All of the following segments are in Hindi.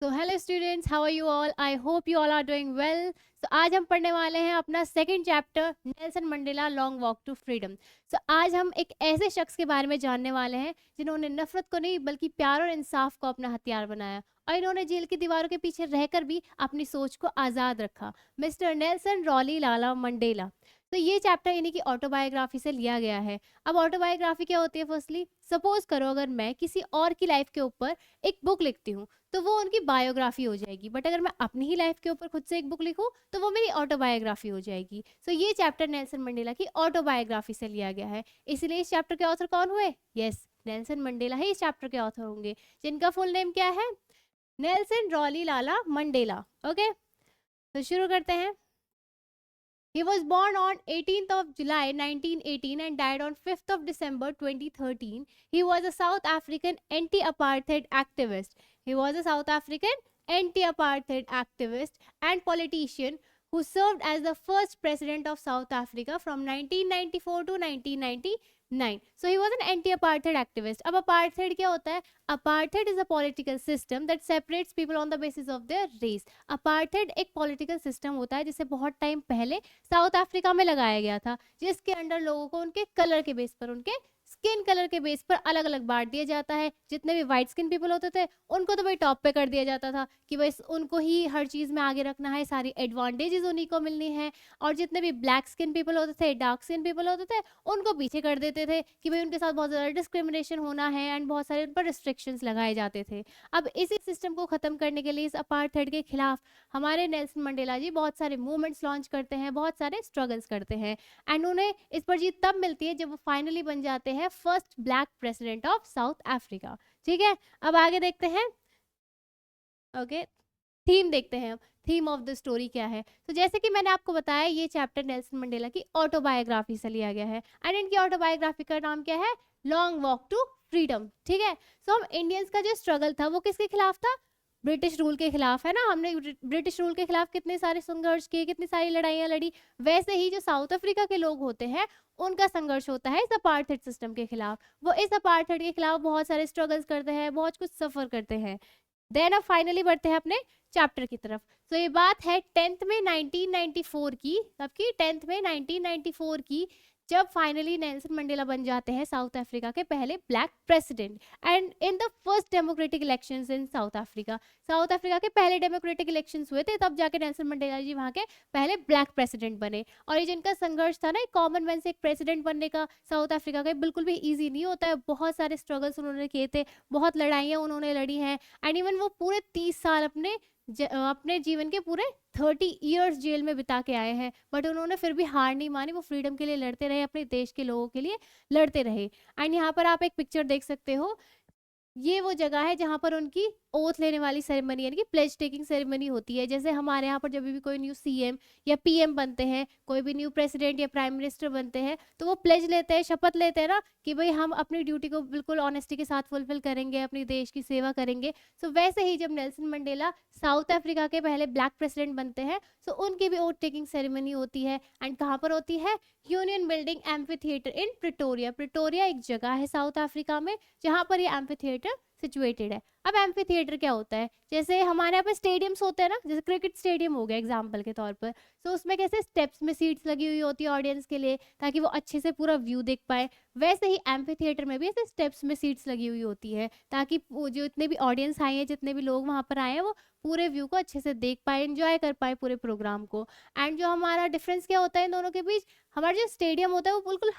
So hello students, how are you all? I hope you all are doing well. So आज हम पढ़ने वाले हैं अपना second chapter, Nelson Mandela long walk to freedom. So आज हम एक ऐसे शख्स के बारे में जानने वाले हैं जिन्होंने नफरत को नहीं बल्कि प्यार और इंसाफ को अपना हथियार बनाया, और इन्होंने जेल की दीवारों के पीछे रहकर भी अपनी सोच को आज़ाद रखा। मिस्टर नेल्सन रॉली लाला मंडेला। तो ये चैप्टर इन्हीं की ऑटोबायोग्राफी से लिया गया है। अब ऑटोबायोग्राफी क्या होती है? फर्स्टली सपोज करो अगर मैं किसी और की लाइफ के ऊपर एक बुक लिखती हूँ तो वो उनकी बायोग्राफी हो जाएगी, बट अगर मैं अपनी ही लाइफ के ऊपर खुद से एक बुक लिखूं तो वो मेरी ऑटोबायोग्राफी हो जाएगी। सो ये चैप्टर नेल्सन मंडेला की ऑटोबायोग्राफी से लिया गया है, इसलिए इस चैप्टर के ऑथर कौन हुए? यस, नेल्सन मंडेला ही इस चैप्टर के ऑथर होंगे, जिनका फुल नेम क्या है? नेल्सन रॉली लाला मंडेला। ओके, तो शुरू करते हैं। He was born on 18th of July 1918 and died on 5th of December 2013. He was a South African anti-apartheid activist. He was a South African anti-apartheid activist and politician who served as the first president of South Africa from 1994 to 1999. So he was an anti-apartheid activist. अब apartheid क्या होता है? Apartheid is a political system that separates people on the basis of their race. Apartheid एक पॉलिटिकल सिस्टम होता है जिसे बहुत टाइम पहले साउथ अफ्रीका में लगाया गया था, जिसके अंडर लोगों को उनके कलर के बेस पर, उनके स्किन कलर के बेस पर अलग अलग बांट दिया जाता है। जितने भी वाइट स्किन पीपल होते थे उनको तो भाई टॉप पे कर दिया जाता था कि भाई उनको ही हर चीज में आगे रखना है, सारी एडवांटेजेस उन्हीं को मिलनी है। और जितने भी ब्लैक स्किन पीपल होते थे, डार्क स्किन पीपल होते थे, उनको पीछे कर देते थे कि भाई उनके साथ बहुत ज़्यादा डिस्क्रिमिनेशन होना है एंड बहुत सारे उन पर रिस्ट्रिक्शंस लगाए जाते थे। अब इसी सिस्टम को ख़त्म करने के लिए, इस अपार्थेड के खिलाफ हमारे नेल्सन मंडेला जी बहुत सारे मूवमेंट्स लॉन्च करते हैं, बहुत सारे स्ट्रगल्स करते हैं, एंड उन्हें इस पर जीत तब मिलती है जब वो फाइनली बन जाते हैं first black president of south Africa. ठीक है, अब आगे देखते हैं। ओके, थीम देखते हैं। अब थीम ऑफ द स्टोरी क्या है? तो जैसे कि मैंने आपको बताया, ये चैप्टर नेल्सन मंडेला की ऑटोबायोग्राफी से लिया गया है, एंड इनकी ऑटोबायोग्राफी का नाम क्या है? Long walk to freedom. ठीक है, सो हम इंडियंस का जो स्ट्रगल था वो किसके खिलाफ था? ब्रिटिश रूल के खिलाफ, है ना। हमने ब्रिटिश रूल के खिलाफ कितने सारे संघर्ष किए, कितनी सारी लड़ाइयाँ लड़ी। वैसे ही जो साउथ अफ्रीका के लोग होते हैं उनका संघर्ष होता है इस अपार्थेड सिस्टम के खिलाफ। वो इस अपार्थेड के खिलाफ बहुत सारे स्ट्रगल्स करते हैं, बहुत कुछ सफर करते हैं। देन अब फाइनली बढ़ते हैं अपने चैप्टर की तरफ। तो ये बात है 10th में 1994 की, तब की 10th में 1994 की, जब फाइनली नेल्सन मंडेला बन जाते हैं साउथ अफ्रीका के पहले black president, and in the first democratic elections in south Africa. South Africa के पहले डेमोक्रेटिक इलेक्शंस हुए थे, तब जाके नेल्सन मंडेला जी वहाँ के पहले ब्लैक प्रेसिडेंट बने। और ये जिनका संघर्ष था ना कॉमन मैन से एक प्रेसिडेंट बनने का साउथ अफ्रीका का, बिल्कुल भी ईजी नहीं होता है। बहुत सारे स्ट्रगल्स उन्होंने किए थे, बहुत लड़ाइयाँ उन्होंने लड़ी हैं, एंड इवन वो पूरे 30 साल अपने जीवन के पूरे 30 ईयर्स जेल में बिता के आए हैं, बट उन्होंने फिर भी हार नहीं मानी। वो फ्रीडम के लिए लड़ते रहे, अपने देश के लोगों के लिए लड़ते रहे। एंड यहाँ पर आप एक पिक्चर देख सकते हो, ये वो जगह है जहाँ पर उनकी ओथ लेने वाली सेरेमनी यानी कि प्लेज टेकिंग सेरेमनी होती है। जैसे हमारे यहाँ पर जब भी कोई न्यू सीएम या पीएम बनते हैं, कोई भी न्यू प्रेसिडेंट या प्राइम मिनिस्टर बनते हैं, तो वो प्लेज लेते हैं, शपथ लेते हैं ना कि भाई हम अपनी ड्यूटी को बिल्कुल ऑनेस्टी के साथ फुलफिल करेंगे, अपनी देश की सेवा करेंगे। सो वैसे ही जब नेल्सन मंडेला साउथ अफ्रीका के पहले ब्लैक प्रेसिडेंट बनते हैं, सो उनकी भी ओथ टेकिंग सेरेमनी होती है। एंड कहाँ पर होती है? Union building amphi theatre in Pretoria. Pretoria एक जगह है साउथ अफ्रीका में जहाँ पर ये एम्फी थिएटर सिचुएटेड है। अब एम्फी थिएटर क्या होता है? जैसे हमारे यहाँ पे स्टेडियम्स होते हैं ना, जैसे क्रिकेट स्टेडियम हो गया एग्जाम्पल के तौर पर, तो उसमें कैसे स्टेप्स में सीट्स लगी हुई होती है ऑडियंस के लिए, ताकि वो अच्छे से पूरा व्यू देख पाए। वैसे ही एम्फी थिएटर में भी ऐसे स्टेप्स में सीट्स लगी हुई होती है, ताकि जो इतने भी ऑडियंस आए हैं, जितने भी लोग वहाँ पर आए हैं, वो पूरे व्यू को अच्छे से देख पाए, एंजॉय कर पाए पूरे प्रोग्राम को। एंड जो हमारा डिफरेंस क्या होता है इन दोनों के बीच? हमारा जो स्टेडियम होता है वो बिल्कुल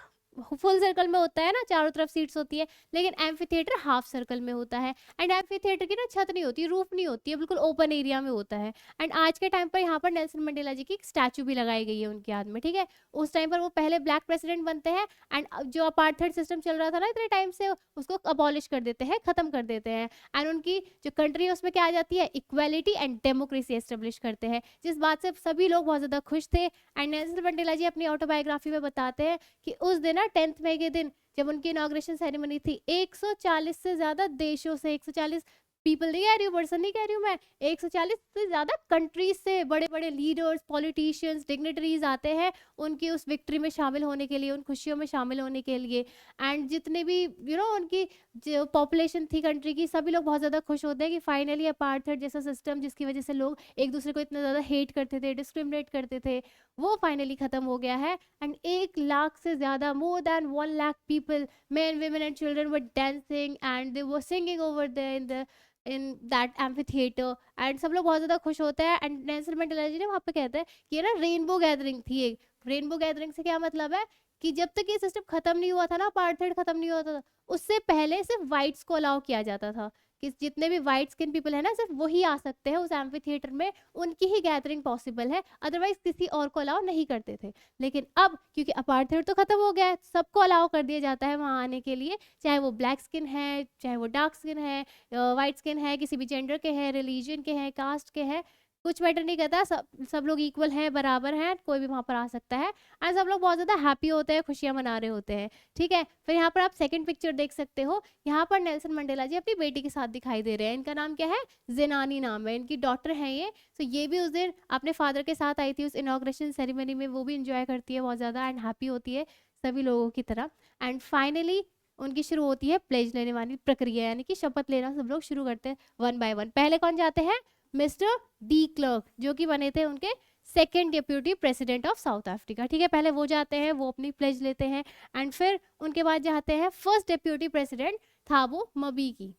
फुल सर्कल में होता है ना, चारों तरफ सीट्स होती है, लेकिन एम्फी थिएटर हाफ सर्कल में होता है। एंड एम्फी थिएटर की ना छत नहीं होती, रूफ नहीं होती है, बिल्कुल ओपन एरिया में होता है। एंड आज के टाइम पर यहाँ पर नेल्सन मंडेला जी की एक स्टैचू भी लगाई गई है उनकी याद में। ठीक है, उस टाइम पर वो पहले ब्लैक प्रेसिडेंट बनते हैं, एंड जो अपार्थेड सिस्टम चल रहा था ना इतने टाइम से, उसको अबॉलिश कर देते हैं, खत्म कर देते हैं। एंड उनकी जो कंट्री है उसमें क्या आ जाती है? इक्वालिटी एंड डेमोक्रेसी एस्टेब्लिश करते हैं, जिस बात से सभी लोग बहुत ज़्यादा खुश थे। एंड नेल्सन मंडेला जी अपनी ऑटोबायोग्राफी में बताते हैं कि उस दिन ना 10th मई के दिन जब उनकी इनॉग्रेशन सेरेमनी थी, 140 से ज़्यादा देशों से, 140 पीपल नहीं कह रही हूँ, पर्सन नहीं कह रही हूँ मैं, 140 से ज़्यादा कंट्रीज से बड़े बड़े लीडर्स, पॉलिटिशियंस, डिग्नेटरीज आते हैं उनकी उस विक्ट्री में शामिल होने के लिए, उन खुशियों में शामिल होने के लिए। एंड जितने भी उनकी जो पॉपुलेशन थी कंट्री की, सभी लोग बहुत ज़्यादा खुश होते हैं कि फाइनली अपार्थाइड जैसा सिस्टम जिसकी वजह से लोग एक दूसरे को इतना ज़्यादा हेट करते थे, डिस्क्रिमिनेट करते थे, वो फाइनली ख़त्म हो गया है। एंड 1 लाख से ज़्यादा, more than 1 lakh people, men, women and children were dancing and they were singing over there in that amphitheater, and सब लोग बहुत ज़्यादा खुश होते हैं। एंड नेल्सन मंडेला जी ने वहाँ पे कहते हैं कि ये ना रेनबो गैदरिंग थी। एक रेनबो गैदरिंग से क्या मतलब है कि जब तक ये सिस्टम खत्म नहीं हुआ था ना, अपार्थाइड खत्म नहीं होता था, उससे पहले सिर्फ वाइट्स को अलाउ किया जाता था कि जितने भी वाइट स्किन पीपल है ना, सिर्फ वही आ सकते हैं उस एम्फी थिएटर में, उनकी ही गैदरिंग पॉसिबल है, अदरवाइज किसी और को अलाउ नहीं करते थे। लेकिन अब क्योंकि अपार्थाइड तो खत्म हो गया है, सबको अलाउ कर दिया जाता है वहाँ आने के लिए, चाहे वो ब्लैक स्किन है, चाहे वो डार्क स्किन है, वाइट स्किन है, किसी भी जेंडर के हैं, रिलीजन के हैं, कास्ट के हैं, कुछ मैटर नहीं करता, सब लोग इक्वल हैं, बराबर हैं, कोई भी वहाँ पर आ सकता है। एंड सब लोग बहुत ज़्यादा हैप्पी होते हैं, खुशियाँ मना रहे होते हैं। ठीक है, फिर यहाँ पर आप सेकंड पिक्चर देख सकते हो। यहाँ पर नेल्सन मंडेला जी अपनी बेटी के साथ दिखाई दे रहे हैं। इनका नाम क्या है? ज़ेनानी नाम है, इनकी डॉटर है ये। तो ये भी उस दिन अपने फादर के साथ आई थी उस इनॉग्रेशन सेरेमनी में, वो भी इंजॉय करती है बहुत ज़्यादा एंड हैप्पी होती है सभी लोगों की तरह। एंड फाइनली उनकी शुरू होती है प्लेज लेने वाली प्रक्रिया, यानी कि शपथ लेना सब लोग शुरू करते हैं 1 बाय 1। पहले कौन जाते हैं? मिस्टर डी क्लर्क, जो कि बने थे उनके second deputy president of south Africa. ठीक है, पहले वो जाते हैं, वो अपनी प्लेज लेते हैं। एंड फिर उनके बाद जाते हैं फर्स्ट डेप्यूटी प्रेसिडेंट थाबो मबीकी।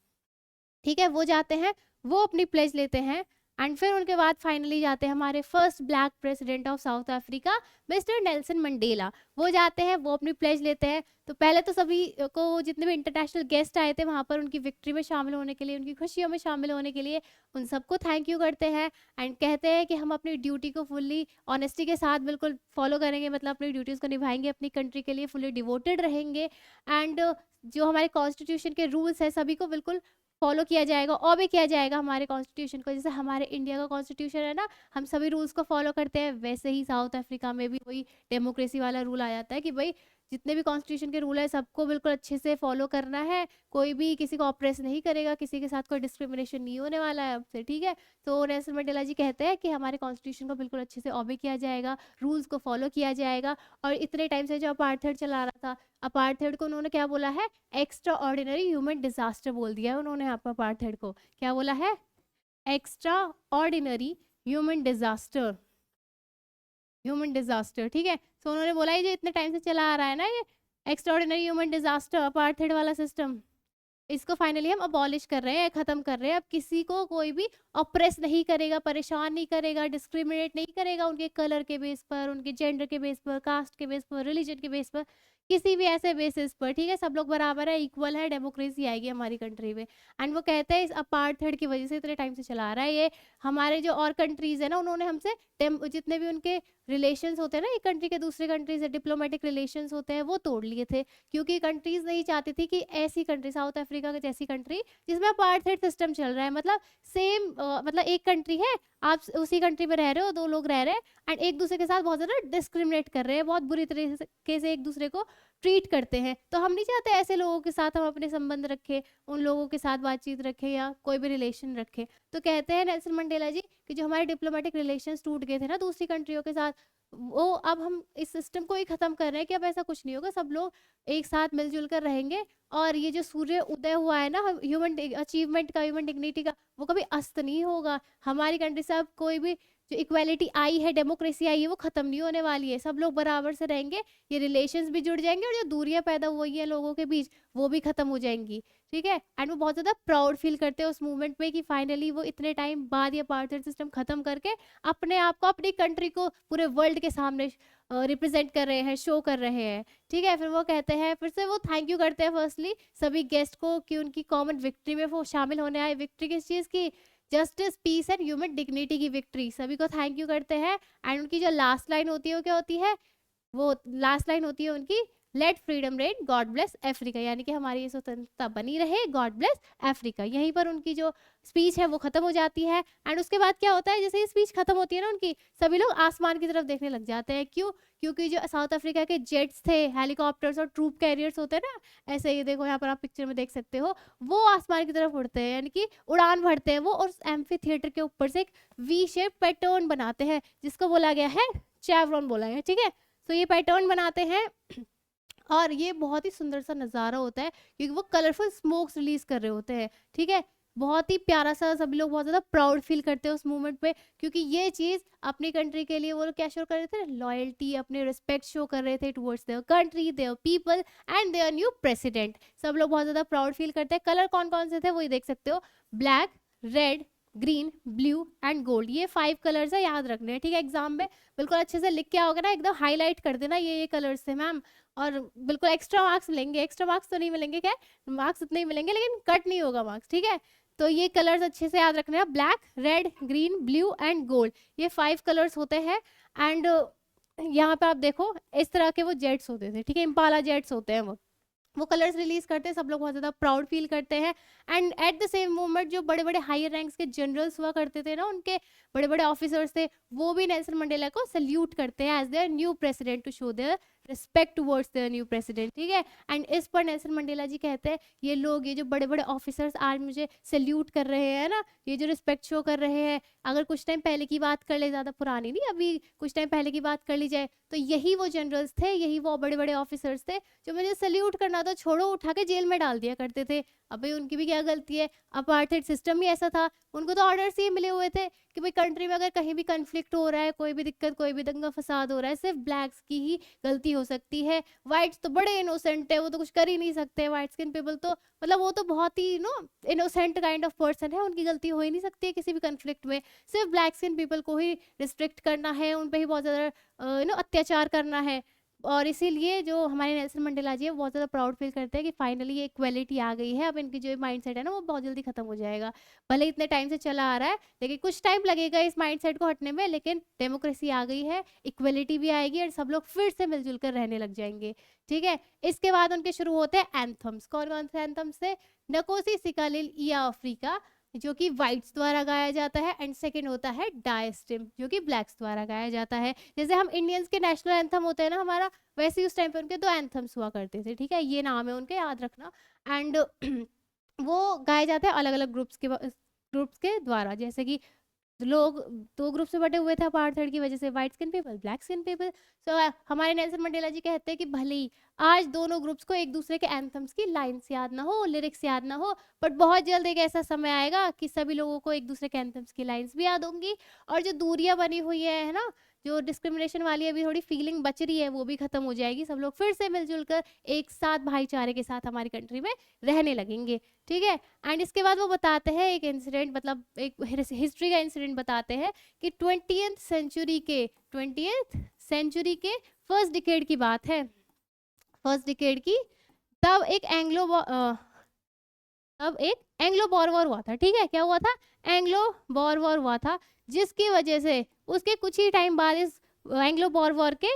ठीक है, वो जाते हैं, वो अपनी प्लेज लेते हैं। एंड फिर उनके बाद फाइनली जाते हैं हमारे first black president of south Africa mister Nelson Mandela. वो जाते हैं, वो अपनी प्लेज लेते हैं। तो पहले तो सभी को, जितने भी इंटरनेशनल गेस्ट आए थे वहाँ पर उनकी विक्ट्री में शामिल होने के लिए, उनकी खुशियों में शामिल होने के लिए, उन सबको थैंक यू करते हैं एंड कहते हैं कि हम अपनी ड्यूटी को फुल्ली ऑनेस्टी के साथ बिल्कुल फॉलो करेंगे, मतलब अपनी ड्यूटीज़ को निभाएंगे, अपनी कंट्री के लिए फुल्ली डिवोटेड रहेंगे। एंड जो हमारे कॉन्स्टिट्यूशन के रूल्स हैं सभी को बिल्कुल फॉलो किया जाएगा, और भी किया जाएगा हमारे कॉन्स्टिट्यूशन को। जैसे हमारे इंडिया का कॉन्स्टिट्यूशन है ना, हम सभी रूल्स को फॉलो करते हैं, वैसे ही साउथ अफ्रीका में भी वही डेमोक्रेसी वाला रूल आ जाता है कि भाई जितने भी कॉन्स्टिट्यूशन के रूल है सबको बिल्कुल अच्छे से फॉलो करना है, कोई भी किसी को ऑप्रेस नहीं करेगा, किसी के साथ कोई डिस्क्रिमिनेशन नहीं होने वाला है अब से। ठीक है, तो नेल्सन मंडेला जी कहते हैं कि हमारे कॉन्स्टिट्यूशन को बिल्कुल अच्छे से ऑबे किया जाएगा, रूल्स को फॉलो किया जाएगा। और इतने टाइम से जो अपार्थाइड चला रहा था, अपार्थाइड को उन्होंने क्या बोला है? एक्स्ट्रा ऑर्डिनरी ह्यूमन डिजास्टर बोल दिया है उन्होंने। यहाँ पर अपार्थाइड को क्या बोला है? Extra ordinary human disaster, human disaster. ठीक है, तो उन्होंने बोला ये जो इतने टाइम से चला आ रहा है ना, ये एक्स्ट्राऑर्डिनरी ह्यूमन डिजास्टर, अपार्थाइड वाला सिस्टम, इसको फाइनली हम अबॉलिश कर रहे हैं, खत्म कर रहे हैं। अब किसी को कोई भी ऑप्रेस नहीं करेगा, परेशान नहीं करेगा, डिस्क्रिमिनेट नहीं करेगा उनके कलर के बेस पर, उनके जेंडर के बेस पर, कास्ट के बेस पर, रिलीजन के बेस पर, किसी भी ऐसे बेसिस पर। ठीक है, सब लोग बराबर है, इक्वल है, डेमोक्रेसी आएगी हमारी कंट्री में। एंड वो कहते हैं इस अपार्थाइड की वजह से इतने टाइम से चला आ रहा है ये। हमारे जो और कंट्रीज है ना, उन्होंने हमसे जितने भी उनके रिलेशंस होते हैं ना, एक कंट्री के दूसरे कंट्री से डिप्लोमेटिक रिलेशंस होते हैं, वो तोड़ लिए थे, क्योंकि कंट्रीज नहीं चाहती थी कि ऐसी कंट्री, साउथ अफ्रीका की जैसी कंट्री जिसमें अपार्थाइड सिस्टम चल रहा है, मतलब सेम, मतलब एक कंट्री है, आप उसी कंट्री में रह रहे हो, 2 लोग रह रहे हैं एंड एक दूसरे के साथ बहुत ज़्यादा डिस्क्रिमिनेट कर रहे हैं, बहुत बुरी तरीके से एक दूसरे को ट्रीट करते हैं। तो हम नहीं चाहते ऐसे लोगों के साथ हम अपने संबंध रखें, उन लोगों के साथ बातचीत रखें या कोई भी रिलेशन रखें। तो कहते हैं नेल्सन मंडेला जी कि जो हमारे डिप्लोमेटिक रिलेशंस टूट गए थे ना दूसरी कंट्रियों के साथ, वो अब हम इस सिस्टम को ही खत्म कर रहे हैं कि अब ऐसा कुछ नहीं होगा, सब लोग एक साथ मिलजुल कर रहेंगे। और ये जो सूर्य उदय हुआ है ना ह्यूमन अचीवमेंट का, ह्यूमन डिग्निटी का, वो कभी अस्त नहीं होगा। हमारी कंट्री से अब कोई भी जो इक्वालिटी आई है, डेमोक्रेसी आई है, वो खत्म नहीं होने वाली है, सब लोग बराबर से रहेंगे, ये रिलेशंस भी जुड़ जाएंगे और जो दूरियां पैदा हुई है लोगों के बीच वो भी खत्म हो जाएंगी। ठीक है, एंड वो बहुत ज़्यादा प्राउड फील करते हैं उस मूवमेंट में कि फाइनली वो इतने टाइम बाद ये अपार्थाइड सिस्टम खत्म करके अपने आप को, अपनी कंट्री को पूरे वर्ल्ड के सामने रिप्रेजेंट कर रहे हैं, शो कर रहे हैं। ठीक है, फिर वो कहते हैं, फिर से वो थैंक यू करते हैं फर्स्टली सभी गेस्ट को कि उनकी कॉमन विक्ट्री में वो शामिल होने आए। विक्ट्री किस चीज़ की? Justice, peace and human dignity की विक्ट्री। सभी को थैंक यू करते हैं। एंड उनकी जो लास्ट लाइन होती है वो क्या होती है? वो लास्ट लाइन होती है उनकी, let freedom reign, God bless Africa, यानी कि हमारी ये स्वतंत्रता बनी रहे, गॉड ब्लेस अफ्रीका। यहीं पर उनकी जो स्पीच है वो खत्म हो जाती है। एंड उसके बाद क्या होता है, जैसे ये स्पीच खत्म होती है ना उनकी, सभी लोग आसमान की तरफ देखने लग जाते हैं। क्यों? क्योंकि जो साउथ अफ्रीका के जेट्स थे, हेलीकॉप्टर्स और ट्रूप कैरियर्स होते हैं ना, ऐसे ये देखो यहाँ पर आप पिक्चर में देख सकते हो, वो आसमान की तरफ उड़ते हैं, यानी कि उड़ान भरते हैं वो, और एम्फी थिएटर के ऊपर से एक वी शेप पैटर्न बनाते हैं, जिसको बोला गया है चैवरॉन बोला है, ठीक है। तो ये पैटर्न बनाते हैं और ये बहुत ही सुंदर सा नज़ारा होता है, क्योंकि वो कलरफुल स्मोक्स रिलीज कर रहे होते हैं, ठीक है। बहुत ही प्यारा सा, सभी लोग बहुत ज़्यादा प्राउड फील करते हैं उस मूवमेंट पे, क्योंकि ये चीज़ अपनी कंट्री के लिए वो लोग क्या शो कर रहे थे, लॉयल्टी, अपने रिस्पेक्ट शो कर रहे थे towards their country, their people and their new president. सब लोग बहुत ज़्यादा प्राउड फील करते हैं। कलर कौन कौन से थे वो ये देख सकते हो, black, red, green, blue and gold, ये 5 कलर्स है, याद रखने हैं, ठीक है। एग्जाम में बिल्कुल अच्छे से लिख के आओगे ना, एकदम हाईलाइट कर देना ये कलर्स थे मैम, और बिल्कुल एक्स्ट्रा मार्क्स मिलेंगे। एक्स्ट्रा मार्क्स तो नहीं मिलेंगे, क्या मार्क्स इतने ही मिलेंगे, लेकिन कट नहीं होगा मार्क्स, ठीक है। तो ये कलर्स अच्छे से याद रखने हैं, black, red, green, blue and gold, ये 5 कलर्स होते हैं। एंड यहाँ पे आप देखो इस तरह के वो जेट्स होते थे, ठीक है, इम्पाला जेट्स होते हैं वो कलर्स रिलीज करते हैं, सब लोग बहुत ज़्यादा प्राउड फील करते हैं। And at the same moment जो बड़े बड़े हायर रैंक्स के जनरल्स हुआ करते थे ना, उनके बड़े बड़े ऑफिसर्स थे, वो भी नेल्सन मंडेला को सल्यूट करते हैं as their new president, to show their respect towards their new president, ठीक है। एंड इस पर नेल्सन मंडेला जी कहते हैं, ये लोग, ये जो बड़े बड़े ऑफिसर्स आज मुझे सल्यूट कर रहे हैं ना, ये जो रिस्पेक्ट शो कर रहे हैं, अगर कुछ टाइम पहले की बात कर ले, ज़्यादा पुरानी नहीं, अभी कुछ टाइम पहले की बात कर ली जाए, तो यही वो जनरल्स थे, यही वो बड़े बड़े ऑफिसर्स थे जो मुझे सल्यूट करना तो छोड़ो, उठा के जेल में डाल दिया करते थे। अब भाई उनकी भी क्या गलती है, अपार्थाइड सिस्टम ही ऐसा था, उनको तो ऑर्डर्स ये मिले हुए थे कि भाई कंट्री में अगर कहीं भी कन्फ्लिक्ट हो रहा है, कोई भी दिक्कत, कोई भी दंगा फसाद हो रहा है, सिर्फ ब्लैक्स की ही गलती हो सकती है, वाइट्स तो बड़े इनोसेंट है, वो तो कुछ कर ही नहीं सकते, वाइट स्किन पीपल तो मतलब वो तो बहुत ही इनोसेंट काइंड ऑफ पर्सन है, उनकी गलती हो ही नहीं सकती है किसी भी कन्फ्लिक्ट में, सिर्फ ब्लैक स्किन पीपल को ही रिस्ट्रिक्ट करना है, उन पर ही बहुत ज़्यादा अत्याचार करना है। और इसीलिए जो हमारे नेल्सन मंडेला जी है वो बहुत ज़्यादा प्राउड फील करते हैं कि फाइनली ये इक्वेलिटी आ गई है, अब इनकी जो माइंडसेट है ना वो बहुत जल्दी खत्म हो जाएगा। भले इतने टाइम से चला आ रहा है, लेकिन कुछ टाइम लगेगा इस माइंडसेट को हटने में, लेकिन डेमोक्रेसी आ गई है, इक्वेलिटी भी आएगी और सब लोग फिर से मिलजुल कर रहने लग जाएंगे, ठीक है। इसके बाद उनके शुरू होते हैं एंथम्स। कौन कौन से एंथम्स थे? नकोसी सिकालिल या अफ्रीका, जो कि वाइट्स द्वारा गाया जाता है, एंड सेकंड होता है डायस्टिम, जो कि ब्लैक्स द्वारा गाया जाता है। जैसे हम इंडियंस के नेशनल एंथम होते हैं ना हमारा, वैसे ही उस टाइम पे उनके 2 एंथम्स हुआ करते थे, ठीक है, ये नाम है उनके, याद रखना। एंड वो गाए जाते हैं अलग अलग ग्रुप्स के द्वारा, जैसे कि लोग 2 ग्रुप से बटे हुए थे अपार्थाइड की वजह से, white skin people, black skin people. So हमारे नेल्सन मंडेला जी कहते हैं कि भले ही आज दोनों ग्रुप्स को एक दूसरे के एंथम्स की लाइन्स याद ना हो, लिरिक्स याद ना हो, बट बहुत जल्द एक ऐसा समय आएगा कि सभी लोगों को एक दूसरे के एंथम्स की लाइन्स भी याद होंगी, और जो दूरियां बनी हुई है ना, जो डिस्क्रिमिनेशन वाली अभी थोड़ी फीलिंग बच रही है, वो भी खत्म हो जाएगी, सब लोग फिर से मिलजुल कर एक साथ भाईचारे के साथ हमारी कंट्री में रहने लगेंगे, ठीक है। एंड इसके बाद वो बताते हैं एक इंसिडेंट, मतलब एक हिस्ट्री का इंसिडेंट बताते हैं कि 20th सेंचुरी के फर्स्ट डिकेड की बात है, फर्स्ट डिकेड की, तब एक एंग्लो बॉर वॉर हुआ था, ठीक है। क्या हुआ था? एंग्लो बॉर वॉर हुआ था, जिसकी वजह से उसके कुछ ही टाइम बाद, इस एंग्लो बॉर वॉर के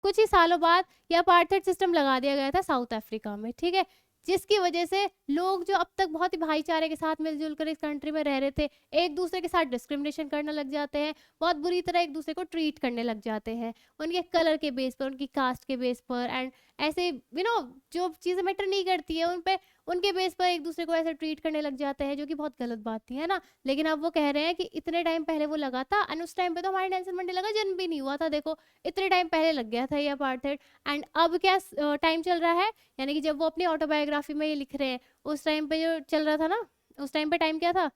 कुछ ही सालों बाद, यह अपार्थाइड सिस्टम लगा दिया गया था साउथ अफ्रीका में, ठीक है। जिसकी वजह से लोग जो अब तक बहुत ही भाईचारे के साथ मिलजुल कर इस कंट्री में रह रहे थे, एक दूसरे के साथ डिस्क्रिमिनेशन करने लग जाते हैं, बहुत बुरी तरह एक दूसरे को ट्रीट करने लग जाते हैं, उनके कलर के बेस पर, उनकी कास्ट के बेस पर, एंड ऐसे जो चीज़ें मैटर नहीं करती है उन पे, उनके बेस पर एक दूसरे को ऐसे ट्रीट करने लग जाते हैं, जो कि बहुत गलत बात थी, है ना। लेकिन अब वो कह रहे हैं कि इतने टाइम पहले वो लगा था, और उस टाइम पे तो हमारे नेल्सन मंडेला का जन्म भी नहीं हुआ था, देखो इतने टाइम पहले लग गया था ये अपार्थाइड। एंड अब क्या टाइम चल रहा है, यानी कि जब वो अपनी ऑटोबायोग्राफी में ये लिख रहे हैं, उस टाइम पे जो चल रहा था ना, उस टाइम पे टाइम क्या था,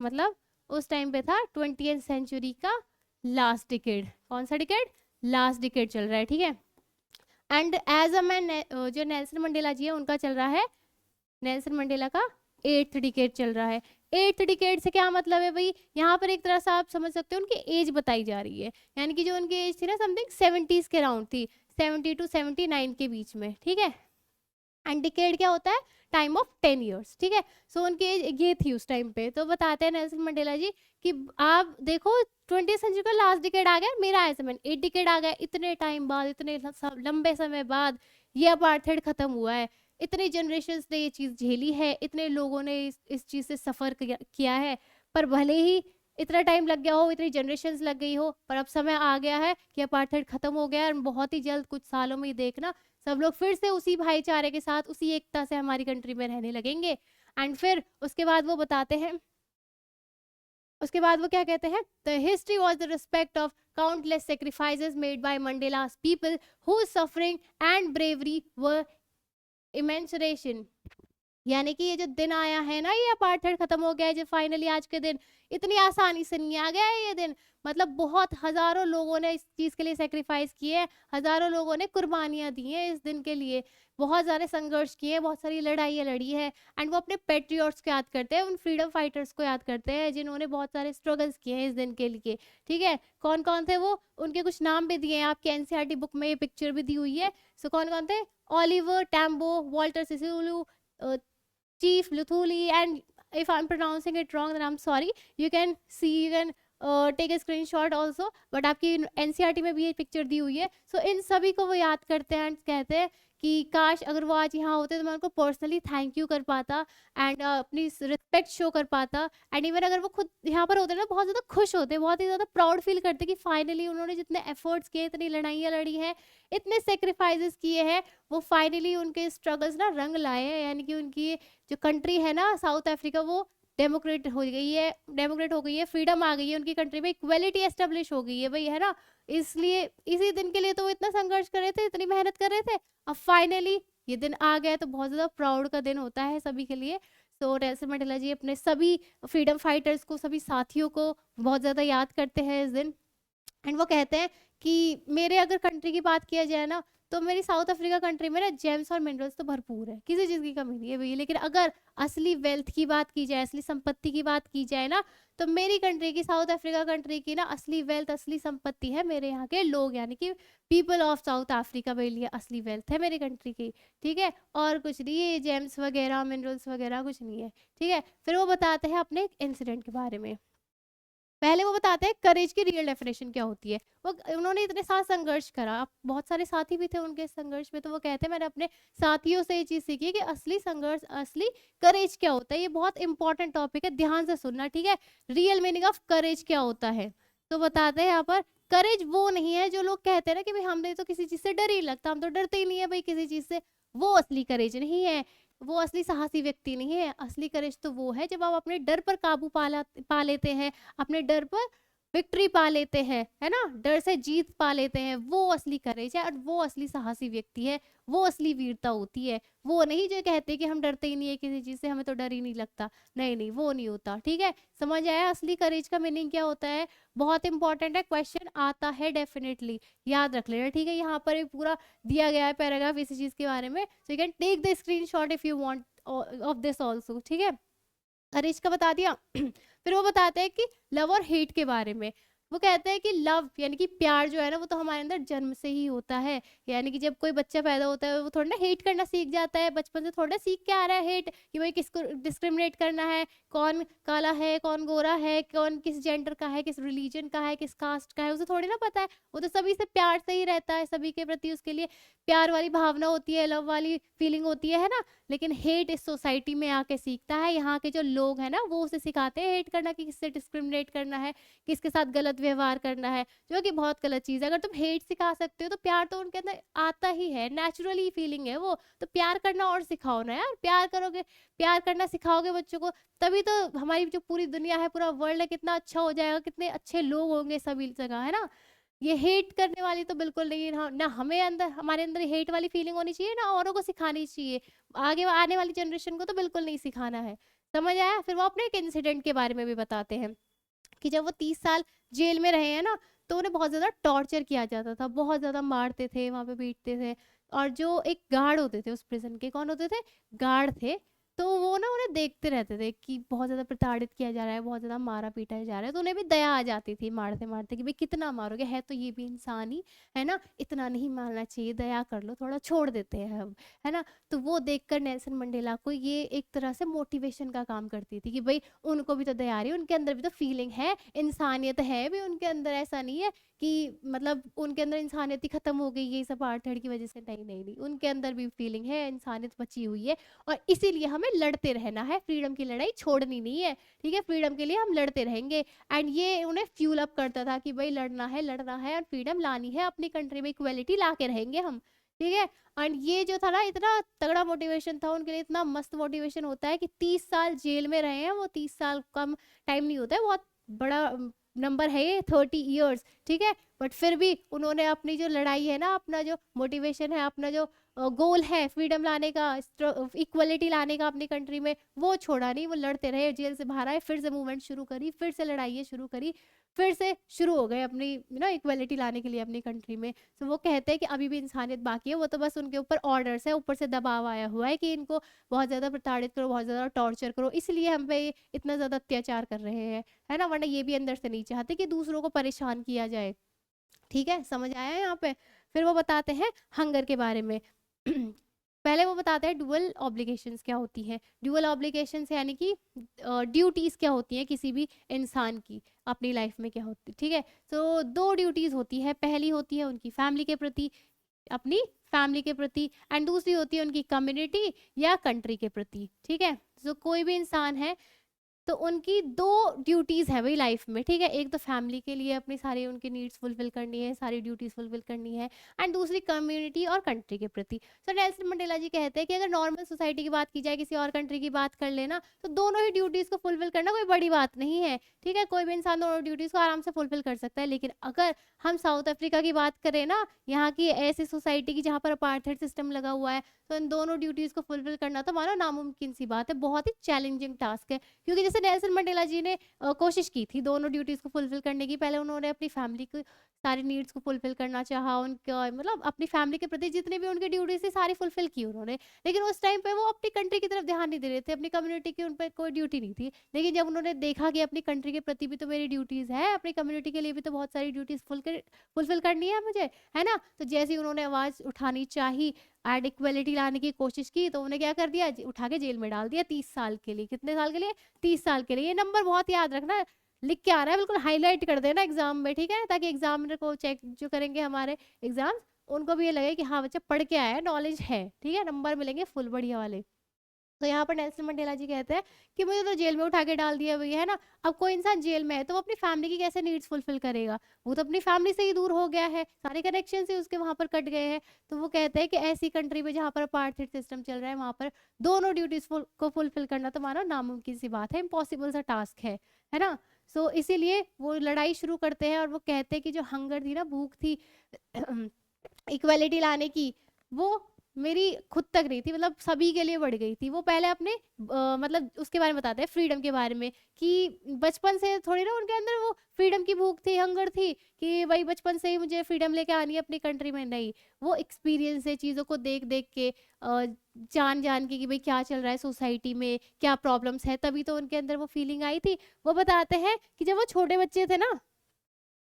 मतलब उस टाइम पे था 20th सेंचुरी का लास्ट डिकेड। कौन सा डिकेड? लास्ट डिकेड चल रहा है, ठीक है। एंड एज अ मैन, जो नेल्सन मंडेला जी है उनका चल रहा है, नेल्सन मंडेला का 8th डिकेड चल रहा है। 8th डिकेड से क्या मतलब है भाई, यहाँ पर एक तरह से आप समझ सकते हो उनकी एज बताई जा रही है, यानी कि जो उनकी एज थी ना, समथिंग 70s के अराउंड थी, 70 to 79 के बीच में, ठीक है। एंड डिकेड क्या होता है, टाइम ऑफ 10 ईयर्स, ठीक है। सो उनकी एज ये थी उस टाइम पे। तो बताते हैं नेल्सन मंडेला जी कि आप देखो 20th सेंचुरी का लास्ट डिकेड आ गया, मेरा ऐसे में 8 डिकेड आ गया, इतने टाइम बाद, इतने लंबे समय बाद ये अपार्थाइड खत्म हुआ है, इतने जनरेशन्स ने ये चीज झेली है, इतने लोगों ने इस चीज से सफर किया है, पर भले ही इतना टाइम लग गया हो, इतनी जनरेशन्स लग गई हो, पर अब समय आ गया है कि अपार्थाइड खत्म हो गया है, और बहुत ही जल्द कुछ सालों में ही देखना सब लोग फिर से उसी भाईचारे के साथ, उसी एकता से हमारी कंट्री में रहने लगेंगे। एंड फिर उसके बाद वो बताते हैं, उसके बाद वो क्या कहते हैं, the history was the respect of countless sacrifices made by Mandela's people whose suffering and bravery were इमेंसुरेशन। यानी कि ये जो दिन आया है ना, ये अपार्थाइड खत्म हो गया है जो फाइनली आज के दिन, इतनी आसानी से नहीं आ गया है ये दिन। मतलब बहुत हजारों लोगों ने इस चीज के लिए सेक्रीफाइस किए हैं, हजारों लोगों ने कुर्बानियां दी हैं इस दिन के लिए, बहुत सारे संघर्ष किए हैं, बहुत सारी लड़ाइयाँ लड़ी है। एंड वो अपने पेट्रियट्स को याद करते हैं, उन फ्रीडम फाइटर्स को याद करते हैं जिन्होंने बहुत सारे स्ट्रगल्स किए हैं इस दिन के लिए, ठीक है। कौन कौन थे वो, उनके कुछ नाम भी दिए हैं आपके एनसीईआरटी बुक में, ये पिक्चर भी दी हुई है। सो कौन कौन थे, Oliver Tambo, Walter Sisulu, Chief Luthuli, and if I'm pronouncing it wrong then I'm sorry, you can see, you can take a screenshot also, but आपकी एनसीईआरटी में भी ये पिक्चर दी हुई है। सो इन सभी को वो याद करते हैं एंड कहते हैं कि काश अगर वो आज यहाँ होते तो मैं उनको पर्सनली थैंक यू कर पाता एंड अपनी रिस्पेक्ट शो कर पाता। एंड इवन अगर वो खुद यहाँ पर होते ना, बहुत ज़्यादा खुश होते, बहुत ही ज़्यादा प्राउड फील करते कि फाइनली उन्होंने जितने एफर्ट्स किए, इतनी लड़ाइयाँ लड़ी हैं, इतने सेक्रीफाइसेस किए हैं, वो फाइनली उनके स्ट्रगल्स ना रंग लाए हैं। यानी कि उनकी जो कंट्री है ना साउथ अफ्रीका, वो डेमोक्रेट हो गई है, डेमोक्रेट हो गई है, फ्रीडम आ गई है उनकी कंट्री में, इक्वलिटी एस्टेब्लिश हो गई है भाई, है ना। इसलिए इसी दिन के लिए तो वो इतना संघर्ष कर रहे थे, इतनी मेहनत कर रहे थे, अब फाइनली ये दिन आ गया, तो बहुत ज़्यादा प्राउड का दिन होता है सभी के लिए। सो नेल्सन मंडेला जी अपने सभी फ्रीडम फाइटर्स को, सभी साथियों को बहुत ज़्यादा याद करते हैं इस दिन। एंड वो कहते हैं कि मेरे अगर कंट्री की बात किया जाए ना, तो मेरी साउथ अफ्रीका कंट्री में ना जेम्स और मिनरल्स तो भरपूर है, किसी चीज़ की कमी नहीं है भैया। लेकिन अगर असली वेल्थ की बात की जाए, असली संपत्ति की बात की जाए ना, तो मेरी कंट्री की, साउथ अफ्रीका कंट्री की ना असली वेल्थ, असली संपत्ति है मेरे यहाँ के लोग, यानी कि पीपल ऑफ साउथ अफ्रीका, मेरे लिए असली वेल्थ है मेरी कंट्री की, ठीक है। और कुछ नहीं, ये जेम्स वगैरह मिनरल्स वगैरह कुछ नहीं है, ठीक है। फिर वो बताते हैं अपने एक इंसिडेंट के बारे में। पहले वो बताते हैं करेज की रियल डेफिनेशन क्या होती है। वो उन्होंने इतने साथ संघर्ष करा, बहुत सारे साथी भी थे उनके संघर्ष में, तो वो कहते हैं मैंने अपने साथियों से ये चीज़ सीखी है कि असली संघर्ष, असली करेज क्या होता है। ये बहुत इंपॉर्टेंट टॉपिक है, ध्यान से सुनना, ठीक है। रियल मीनिंग ऑफ करेज क्या होता है, तो बताते हैं यहाँ पर, करेज वो नहीं है जो लोग कहते हैं ना कि भाई हमें तो किसी चीज़ से डर ही लगता, हम तो डरते ही नहीं है भाई किसी चीज़ से, वो असली करेज नहीं है, वो असली साहसी व्यक्ति नहीं है। असली करेज तो वो है जब आप अपने डर पर काबू पा लेते हैं, अपने डर पर विक्ट्री पा लेते हैं, है ना, डर से जीत पा लेते हैं, वो असली करेज है और वो असली साहसी व्यक्ति है, वो असली वीरता होती है। वो नहीं जो कहते कि हम डरते ही नहीं है किसी चीज से, हमें तो डर ही नहीं लगता, नहीं नहीं, वो नहीं होता, ठीक है। समझ आया असली करेज का मीनिंग क्या होता है, बहुत इंपॉर्टेंट है, क्वेश्चन आता है डेफिनेटली, याद रख लेना, ठीक है। यहाँ पर एक पूरा दिया गया है पैराग्राफ इसी चीज के बारे में, so you can take the screenshot if you want of this also, ठीक है। करेज का बता दिया। फिर वो बताते हैं कि लव और हेट के बारे में। वो कहते हैं कि लव यानी कि प्यार जो है ना, वो तो हमारे अंदर जन्म से ही होता है। यानी कि जब कोई बच्चा पैदा होता है वो थोड़ा ना हेट करना सीख जाता है, बचपन से थोड़ा सीख के आ रहा है हेट, कि भाई किसको डिस्क्रिमिनेट करना है, कौन काला है, कौन गोरा है, कौन किस जेंडर का है, किस रिलीजन का है, किस कास्ट का है, उसे थोड़ी ना पता है। वो तो सभी से प्यार से ही रहता है, सभी के प्रति उसके लिए प्यार वाली भावना होती है, लव वाली फीलिंग होती है ना। लेकिन हेट इस सोसाइटी में आके सीखता है, यहाँ के जो लोग हैं ना वो उसे सिखाते हैं हेट करना, कि किससे डिस्क्रिमिनेट करना है, किसके साथ गलत व्यवहार करना है, जो कि बहुत गलत चीज़ है। अगर तुम हेट सिखा सकते हो तो प्यार तो उनके अंदर आता ही है, नेचुरली फीलिंग है वो, तो प्यार करना और सिखाओ ना यार। प्यार करोगे, प्यार करना सिखाओगे बच्चों को, तभी तो हमारी जो पूरी दुनिया है, पूरा वर्ल्ड है, कितना अच्छा हो जाएगा, कितने अच्छे लोग होंगे सभी जगह, है ना। ये हेट करने वाली तो बिल्कुल नहीं है ना, हमें अंदर, हमारे अंदर हेट वाली फीलिंग होनी चाहिए ना, औरों को सिखानी चाहिए, आगे आने वाली जनरेशन को तो बिल्कुल नहीं सिखाना है। समझ आया। फिर वो अपने एक इंसिडेंट के बारे में भी बताते हैं कि जब वो 30 साल जेल में रहे हैं ना, तो उन्हें बहुत ज़्यादा टॉर्चर किया जाता था, बहुत ज़्यादा मारते थे, वहाँ पे पीटते थे। और जो एक गार्ड होते थे उस प्रिजन के, कौन होते थे, गार्ड थे, तो वो ना उन्हें देखते रहते थे कि बहुत ज़्यादा प्रताड़ित किया जा रहा है, बहुत ज़्यादा मारा पीटा जा रहा है, तो उन्हें भी दया आ जाती थी मारते-मारते कि भई कितना मारोगे, है तो ये भी इंसान ही, है ना? इतना नहीं मारना चाहिए, दया कर लो, थोड़ा छोड़ देते हैं हम, है ना? तो वो देखकर नेल्सन मंडेला को ये एक तरह से मोटिवेशन का काम करती थी कि भई उनको भी तो दया आ रही है, उनके अंदर भी तो फीलिंग है, इंसानियत है भी उनके अंदर, ऐसा नहीं है कि मतलब उनके अंदर इंसानियत ही खत्म हो गई है ये सब आर्ट की वज़ह से। नहीं, नहीं, नहीं, उनके अंदर भी फीलिंग है, इंसानियत बची हुई है और इसीलिए हमें लड़ते रहना है, फ्रीडम की लड़ाई छोड़नी नहीं है, ठीक है? फ्रीडम के लिए हम लड़ते रहेंगे एंड ये उन्हें फ्यूल अप करता था कि भई लड़ना है और फ्रीडम लानी है, अपनी कंट्री में इक्वालिटी ला के रहेंगे हम, ठीक है? एंड ये जो था ना इतना तगड़ा मोटिवेशन था उनके लिए, इतना मस्त मोटिवेशन होता है कि 30 साल जेल में रहे हैं वो, 30 साल कम टाइम नहीं होता है, बहुत बड़ा नंबर है ये, 30 इयर्स, ठीक है? बट फिर भी उन्होंने अपनी जो लड़ाई है ना, अपना जो मोटिवेशन है, अपना जो गोल है फ्रीडम लाने का, इक्वलिटी लाने का अपनी कंट्री में, वो छोड़ा नहीं, वो लड़ते रहे, जेल से बाहर आए, फिर से मूवमेंट शुरू करी, फिर से लड़ाइयाँ शुरू करी, फिर से शुरू हो गए अपनी इक्वलिटी लाने के लिए अपनी कंट्री में। तो वो कहते हैं कि अभी भी इंसानियत बाकी है, वो तो बस उनके ऊपर ऑर्डर्स है, ऊपर से दबाव आया हुआ है कि इनको बहुत ज़्यादा प्रताड़ित करो, बहुत ज़्यादा टॉर्चर करो, इसलिए हम पे ये इतना ज़्यादा अत्याचार कर रहे हैं, है ना? वरना ये भी अंदर से नहीं चाहते कि दूसरों को परेशान किया जाए। ठीक है, समझ आया यहाँ पे? फिर वो बताते हैं हंगर के बारे में। पहले वो बताते हैं ड्यूअल ऑब्लिगेशंस क्या होती हैं। ड्यूअल ऑब्लिगेशंस यानी कि ड्यूटीज़ क्या होती हैं किसी भी इंसान की अपनी लाइफ में क्या होती है, ठीक है? तो 2 ड्यूटीज़ होती है, पहली होती है उनकी फैमिली के प्रति, अपनी फैमिली के प्रति एंड दूसरी होती है उनकी कम्युनिटी या कंट्री के प्रति, ठीक है? तो कोई भी इंसान है तो उनकी 2 ड्यूटीज़ है वही लाइफ में, ठीक है? एक तो फैमिली के लिए अपनी सारी उनकी नीड्स फुलफिल करनी है, सारी ड्यूटीज़ फुलफिल करनी है एंड दूसरी कम्युनिटी और कंट्री के प्रति। तो नेल्सन मंडेला जी कहते हैं कि अगर नॉर्मल सोसाइटी की बात की जाए, किसी और कंट्री की बात कर लेना, तो दोनों ही ड्यूटीज़ को फुलफिल करना कोई बड़ी बात नहीं है, ठीक है? कोई भी इंसान दोनों ड्यूटीज़ को आराम से फुलफिल कर सकता है। लेकिन अगर हम साउथ अफ्रीका की बात करें ना, यहाँ की ऐसी सोसाइटी की जहाँ पर अपार्थाइड सिस्टम लगा हुआ है, तो इन दोनों ड्यूटीज़ को फुलफिल करना तो मानो नामुमकिन सी बात है, बहुत ही चैलेंजिंग टास्क है। क्योंकि जैसे नेल्सन मंडेला जी ने कोशिश की थी दोनों ड्यूटीज़ को फुलफिल करने की। पहले उन्होंने अपनी फैमिली की सारी नीड्स को फुलफिल करना चाहा, उनका मतलब अपनी फैमिली के प्रति जितनी भी उनकी ड्यूटीज़ थी सारी फुलफिल की उन्होंने। लेकिन उस टाइम पे वो अपनी कंट्री की तरफ ध्यान नहीं दे रहे थे, अपनी कम्युनिटी की उन पे कोई ड्यूटी नहीं थी। लेकिन जब उन्होंने देखा कि अपनी कंट्री के प्रति भी तो मेरी ड्यूटीज़ है, अपनी कम्युनिटी के लिए भी तो बहुत सारी ड्यूटीज़ फुलफिल करनी है मुझे, है ना? तो जैसे ही उन्होंने आवाज़ उठानी चाही एंड इक्वलिटी लाने की कोशिश की, तो उन्हें क्या कर दिया, उठा के जेल में डाल दिया 30 साल के लिए। कितने साल के लिए? 30 साल के लिए। ये नंबर बहुत याद रखना, लिख के आ रहा है, बिल्कुल हाईलाइट कर देना एग्जाम में, ठीक है? ताकि एग्जामिनर को चेक जो करेंगे हमारे एग्जाम्स, उनको भी ये लगे कि हाँ बच्चा पढ़ के आया है, नॉलेज है, ठीक है? नंबर मिलेंगे फुल बढ़िया वाले। तो यहाँ पर नेल्सन मंडेला जी कहते हैं कि मुझे तो जेल में उठा के डाल दिया भैया, है ना? अब कोई इंसान जेल में है तो वो अपनी फैमिली की कैसे नीड्स फुलफिल करेगा? वो तो अपनी फैमिली से ही दूर हो गया है, सारे कनेक्शन ही उसके वहाँ पर कट गए हैं। तो वो कहते हैं कि ऐसी कंट्री में जहाँ पर अपार्थाइड सिस्टम चल रहा है, वहाँ पर दोनों ड्यूटीज को फुलफिल करना तो मानो नामुमकिन सी बात है, इम्पॉसिबल सा टास्क है ना? सो इसीलिए वो लड़ाई शुरू करते हैं और वो कहते हैं कि जो हंगर थी ना, भूख थी इक्वालिटी लाने की, वो मेरी खुद तक नहीं थी, मतलब सभी के लिए बढ़ गई थी। वो पहले अपने मतलब उसके बारे में बताते हैं, फ्रीडम के बारे में, कि बचपन से थोड़ी ना उनके अंदर वो फ्रीडम की भूख थी, हंगर थी कि भाई बचपन से ही मुझे फ्रीडम लेके आनी है अपनी कंट्री में। नहीं, वो एक्सपीरियंस है, चीज़ों को देख देख के जान जान के कि भाई क्या चल रहा है सोसाइटी में, क्या प्रॉब्लम्स है, तभी तो उनके अंदर वो फीलिंग आई थी। वो बताते हैं कि जब वो छोटे बच्चे थे ना,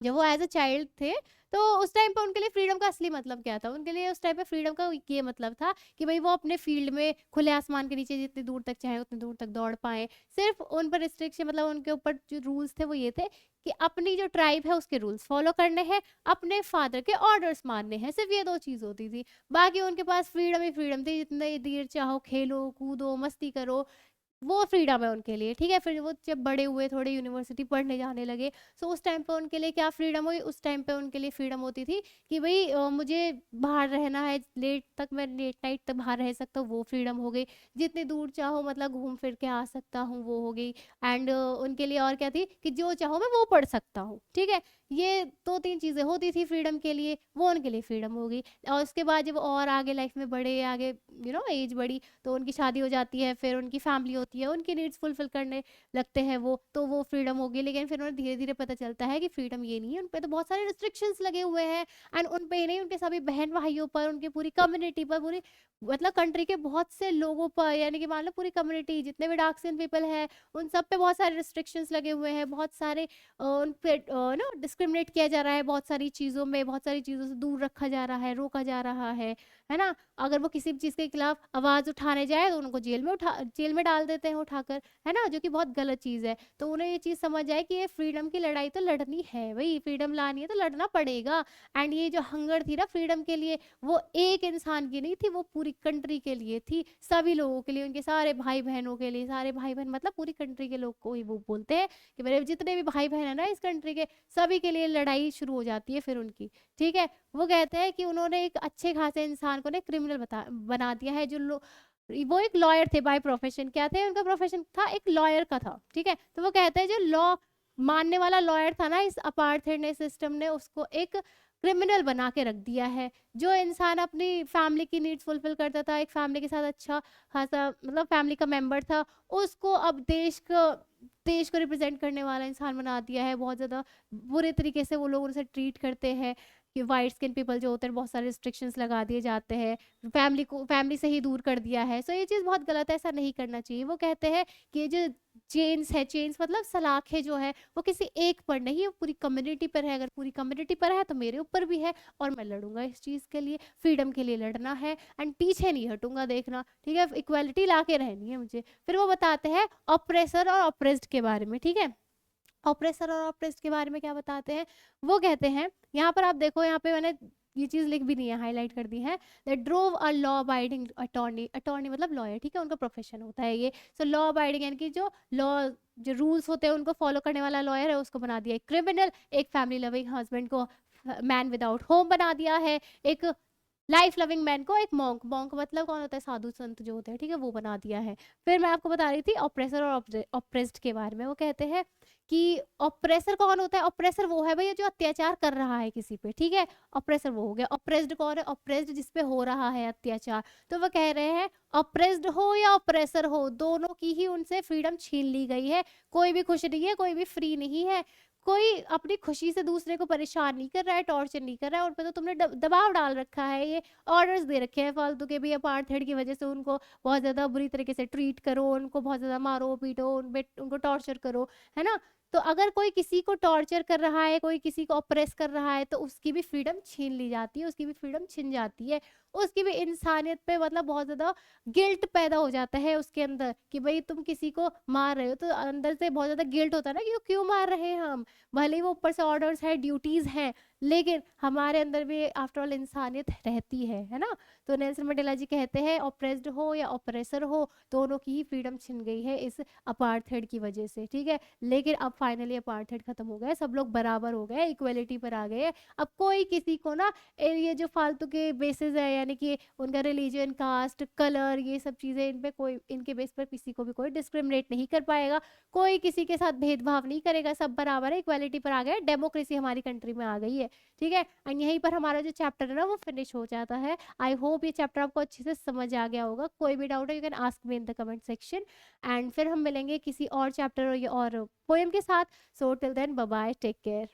जब वो एज अ चाइल्ड थे, तो उस टाइम पे उनके लिए फ्रीडम का असली मतलब क्या था? उनके लिए उस टाइम पे फ्रीडम का ये मतलब था कि भाई वो अपने फील्ड में खुले आसमान के नीचे जितनी दूर तक चाहे उतनी दूर तक दौड़ पाएँ। सिर्फ़ उन पर रिस्ट्रिक्शन, मतलब उनके ऊपर जो रूल्स थे वो ये थे कि अपनी जो ट्राइब है उसके रूल्स फ़ॉलो करने हैं, अपने फादर के ऑर्डर्स मानने हैं, सिर्फ़ ये 2 चीज़ होती थी। बाकी उनके पास फ्रीडम ही फ्रीडम थी, जितनी देर चाहो खेलो, कूदो, मस्ती करो, वो फ्रीडम है उनके लिए, ठीक है? फिर वो जब बड़े हुए, थोड़े यूनिवर्सिटी पढ़ने जाने लगे, सो उस टाइम पे उनके लिए क्या फ्रीडम हुई, उस टाइम पे उनके लिए फ्रीडम होती थी कि भई मुझे बाहर रहना है, लेट तक मैं लेट नाइट तक बाहर रह सकता हूँ, वो फ्रीडम हो गई। जितनी दूर चाहो मतलब घूम फिर के आ सकता हूँ, वो हो गई। एंड उनके लिए और क्या थी कि जो चाहो मैं वो पढ़ सकता हूँ, ठीक है? ये 2-3 चीज़ें होती थी फ्रीडम के लिए, वो उनके लिए फ्रीडम हो गई। और उसके बाद जब और आगे लाइफ में बढ़े, आगे एज बढ़ी, तो उनकी शादी हो जाती है, फिर उनकी फैमिली होती होती है, उनकी नीड्स फुलफिल करने लगते हैं वो, तो वो फ्रीडम होगी। लेकिन फिर उन्हें धीरे धीरे पता चलता है कि फ्रीडम ये नहीं है, उन पे तो बहुत सारे रिस्ट्रिक्शंस लगे हुए हैं। एंड उन पे ही नहीं, उनके सभी बहन भाइयों पर, उनकी पूरी कम्युनिटी पर, पूरी मतलब कंट्री के बहुत से लोगों पर, यानी कि मान लो पूरी कम्युनिटी जितने भी डार्क स्किन पीपल है, उन सब पे बहुत सारे रिस्ट्रिक्शंस लगे हुए हैं, बहुत सारे उन पे ना डिस्क्रिमिनेट किया जा रहा है, बहुत सारी चीज़ों में, बहुत सारी चीज़ों से दूर रखा जा रहा है, रोका जा रहा है ना। अगर वो किसी भी चीज़ के खिलाफ आवाज़ उठाने जाए तो उनको जेल में डाल देते हैं उठाकर, है ना, जो कि बहुत गलत चीज़ है। तो उन्हें ये चीज़ समझ आए कि ये फ्रीडम की लड़ाई तो लड़नी है भाई, फ्रीडम लानी है तो लड़ना पड़ेगा। एंड ये जो हंगर थी ना फ्रीडम के लिए, वो एक इंसान की नहीं थी, वो पूरी कंट्री के लिए थी, सभी लोगों के लिए, उनके सारे भाई बहनों के लिए। सारे भाई बहन मतलब पूरी कंट्री के लोग को ही वो बोलते हैं कि मेरे जितने भी भाई बहन है ना इस कंट्री के, सभी के लिए लड़ाई शुरू हो जाती है फिर उनकी। ठीक है, वो कहते हैं कि उन्होंने एक अच्छे खासे इंसान को ना क्रिमिनल बना दिया है। वो एक लॉयर थे बाय प्रोफेशन, क्या थे उनका प्रोफेशन था, एक लॉयर का था। ठीक है, तो वो कहते हैं जो लॉ मानने वाला लॉयर था ना इस अपार्थाइड सिस्टम ने उसको एक क्रिमिनल बना के रख दिया है। जो इंसान अपनी फैमिली की नीड्स फुलफिल करता था, एक फैमिली के साथ अच्छा खासा मतलब फैमिली का मेंबर था, उसको अब देश को रिप्रेजेंट करने वाला इंसान बना दिया है। बहुत ज़्यादा बुरे तरीके से वो लोग उनसे ट्रीट करते हैं कि वाइट स्किन पीपल जो होते हैं बहुत सारे रिस्ट्रिक्शंस लगा दिए जाते हैं, फैमिली से ही दूर कर दिया है। सो ये चीज़ बहुत गलत है, ऐसा नहीं करना चाहिए। वो कहते हैं कि ये जो चेन्स मतलब सलाखें जो है वो किसी एक पर नहीं, वो पूरी कम्युनिटी पर है। अगर पूरी कम्युनिटी पर है तो मेरे ऊपर भी है, और मैं लड़ूंगा इस चीज़ के लिए, फ्रीडम के लिए लड़ना है एंड पीछे नहीं हटूंगा, देखना। ठीक है, इक्वालिटी ला के रहनी है मुझे। फिर वो बताते हैं ऑप्रेसर और ऑप्रेस्ड के बारे में। ठीक है, ऑप्रेसर और ऑप्रेस्ड के बारे में क्या बताते हैं, वो कहते हैं, यहाँ पर आप देखो, यहाँ पे मैंने ये चीज लिख भी नहीं है, हाईलाइट कर दी है। That drove a law abiding attorney, attorney मतलब लॉयर। ठीक है, उनका प्रोफेशन होता है ये। सो लॉ अबाइडिंग यानी कि जो लॉ जो रूल्स होते हैं उनको फॉलो करने वाला लॉयर है, उसको बना दिया है क्रिमिनल। एक फैमिली लविंग हस्बैंड को मैन विदाउट होम बना दिया है। एक लाइफ लविंग मैन को एक मॉन्क, मॉन्क मतलब कौन होता है, साधु संत जो होते हैं। ठीक है, वो बना दिया है। फिर मैं आपको बता रही थी ऑप्रेसर और ऑप्रेस्ड के बारे में। वो कहते हैं कि ऑप्रेसर कौन होता है, ऑप्रेसर वो है भैया जो अत्याचार कर रहा है किसी पे। ठीक है, ऑप्रेसर वो हो गया। ऑप्रेस्ड कौन है, ऑप्रेस्ड जिसपे हो रहा है अत्याचार। तो वो कह रहे हैं ऑप्रेस्ड हो या ऑप्रेसर हो, दोनों की ही उनसे फ्रीडम छीन ली गई है। कोई भी खुश नहीं है, कोई भी फ्री नहीं है, कोई अपनी खुशी से दूसरे को परेशान नहीं कर रहा है, टॉर्चर नहीं कर रहा है। उन पे तो तुमने दबाव डाल रखा है, ये ऑर्डर्स दे रखे हैं फालतू के भी, अपार्थाइड की वजह से उनको बहुत ज्यादा बुरी तरीके से ट्रीट करो, उनको बहुत ज्यादा मारो पीटो, उनको टॉर्चर करो, है ना। तो अगर कोई किसी को टॉर्चर कर रहा है, कोई किसी को ऑप्रेस कर रहा है, तो उसकी भी फ्रीडम छीन ली जाती है, उसकी भी फ्रीडम छिन जाती है। उसकी भी इंसानियत पे मतलब बहुत ज्यादा गिल्ट पैदा हो जाता है उसके अंदर कि भाई तुम किसी को मार रहे हो, तो अंदर से बहुत ज्यादा गिल्ट होता है ना कि क्यों मार रहे हैं हम। भले ही वो ऊपर से ऑर्डर्स है, ड्यूटीज हैं, लेकिन हमारे अंदर भी आफ्टर ऑल इंसानियत रहती है ना। तो नेल्सन मंडेला जी कहते हैं ऑप्रेस्ड हो या ऑप्रेसर हो, दोनों की ही फ्रीडम छिन गई है इस अपार्थाइड की वजह से। ठीक है, लेकिन अब फाइनली अपार्थाइड खत्म हो गया, सब लोग बराबर हो गए, इक्वलिटी पर आ गए। अब कोई किसी को ना ये जो फालतू के बेसिस है, यानी कि उनका रिलीजन, कास्ट, कलर, ये सब चीजें, इन पे कोई, इनके बेस पर किसी को भी कोई डिस्क्रिमिनेट नहीं कर पाएगा, कोई किसी के साथ भेदभाव नहीं करेगा, सब बराबर है, इक्वालिटी पर आ गया, डेमोक्रेसी हमारी कंट्री में आ गई है। ठीक है, एंड यहीं पर हमारा जो चैप्टर है ना वो फिनिश हो जाता है। आई होप ये चैप्टर आपको अच्छे से समझ आ गया होगा। कोई भी डाउट है you can ask me in the comment section, and फिर हम मिलेंगे किसी और चैप्टर और पोएम के साथ। So till then bye bye, take care.